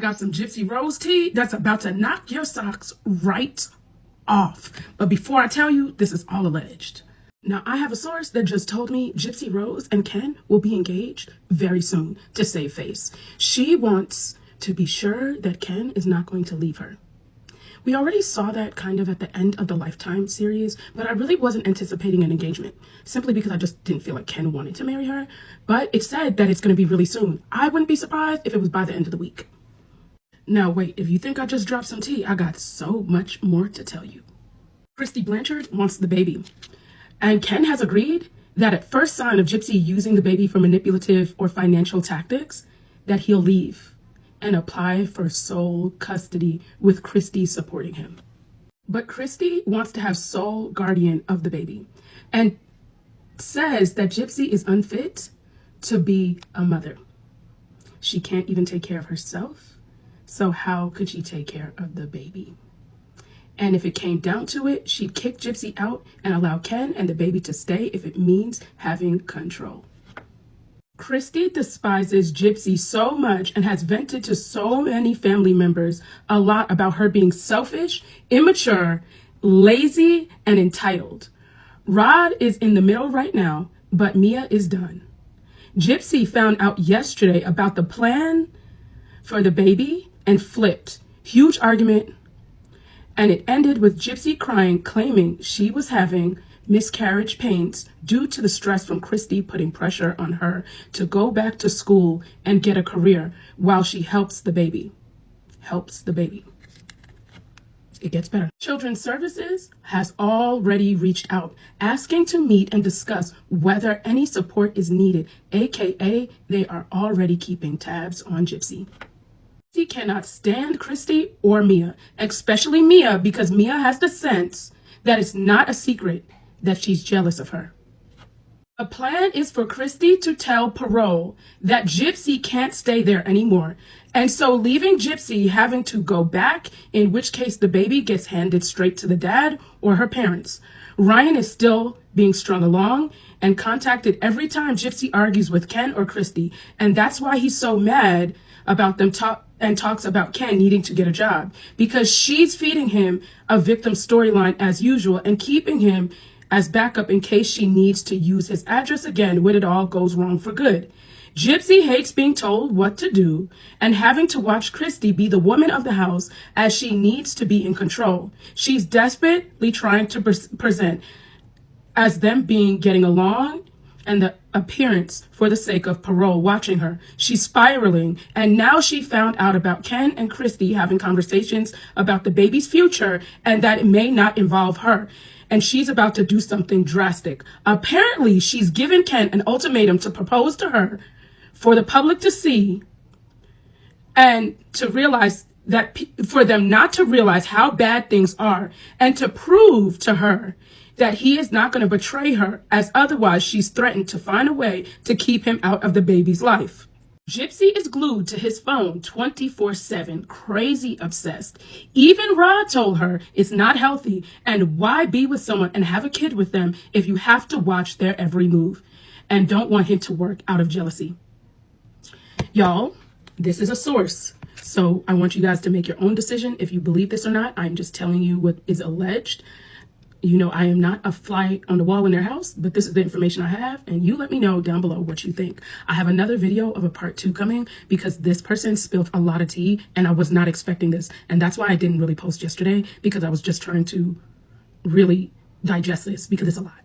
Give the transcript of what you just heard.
Got some Gypsy Rose tea that's about to knock your socks right off. But before I tell you, this is all alleged. Now, I have a source that just told me Gypsy Rose and Ken will be engaged very soon to save face. She wants to be sure that Ken is not going to leave her. We already saw that kind of at the end of the Lifetime series, but I really wasn't anticipating an engagement, simply because I just didn't feel like Ken wanted to marry her. But it said that it's going to be really soon. I wouldn't be surprised if it was by the end of the week. Now wait, if you think I just dropped some tea, I got so much more to tell you. Kristy Blanchard wants the baby. And Ken has agreed that at first sign of Gypsy using the baby for manipulative or financial tactics, that he'll leave and apply for sole custody with Kristy supporting him. But Kristy wants to have sole guardian of the baby and says that Gypsy is unfit to be a mother. She can't even take care of herself. So how could she take care of the baby? And if it came down to it, she'd kick Gypsy out and allow Ken and the baby to stay if it means having control. Kristy despises Gypsy so much and has vented to so many family members a lot about her being selfish, immature, lazy, and entitled. Rod is in the middle right now, but Mia is done. Gypsy found out yesterday about the plan for the baby and flipped. Huge argument. And it ended with Gypsy crying, claiming she was having miscarriage pains due to the stress from Kristy putting pressure on her to go back to school and get a career while she helps the baby. It gets better. Children's Services has already reached out, asking to meet and discuss whether any support is needed, aka they are already keeping tabs on Gypsy. She cannot stand Kristy or Mia, especially Mia, because Mia has the sense that it's not a secret that she's jealous of her. The plan is for Kristy to tell Parole that Gypsy can't stay there anymore, and so leaving Gypsy having to go back, in which case the baby gets handed straight to the dad or her parents. Ryan is still being strung along and contacted every time Gypsy argues with Ken or Kristy, and that's why he's so mad about them talks about Ken needing to get a job, because she's feeding him a victim storyline as usual and keeping him as backup in case she needs to use his address again when it all goes wrong for good. Gypsy hates being told what to do and having to watch Kristy be the woman of the house as she needs to be in control. She's desperately trying to present as them getting along and the appearance for the sake of Parole watching her. She's spiraling, and now she found out about Ken and Kristy having conversations about the baby's future and that it may not involve her. And she's about to do something drastic. Apparently, she's given Ken an ultimatum to propose to her for the public to see and to realize that for them not to realize how bad things are and to prove to her that he is not going to betray her, as otherwise she's threatened to find a way to keep him out of the baby's life. Gypsy is glued to his phone 24/7, crazy obsessed. Even Rod told her it's not healthy, and why be with someone and have a kid with them if you have to watch their every move and don't want him to work out of jealousy. Y'all, this is a source, so I want you guys to make your own decision if you believe this or not. I'm just telling you what is alleged. You know, I am not a fly on the wall in their house, but this is the information I have, and you let me know down below what you think. I have another video of a part 2 coming because this person spilled a lot of tea and I was not expecting this. And that's why I didn't really post yesterday, because I was just trying to really digest this because it's a lot.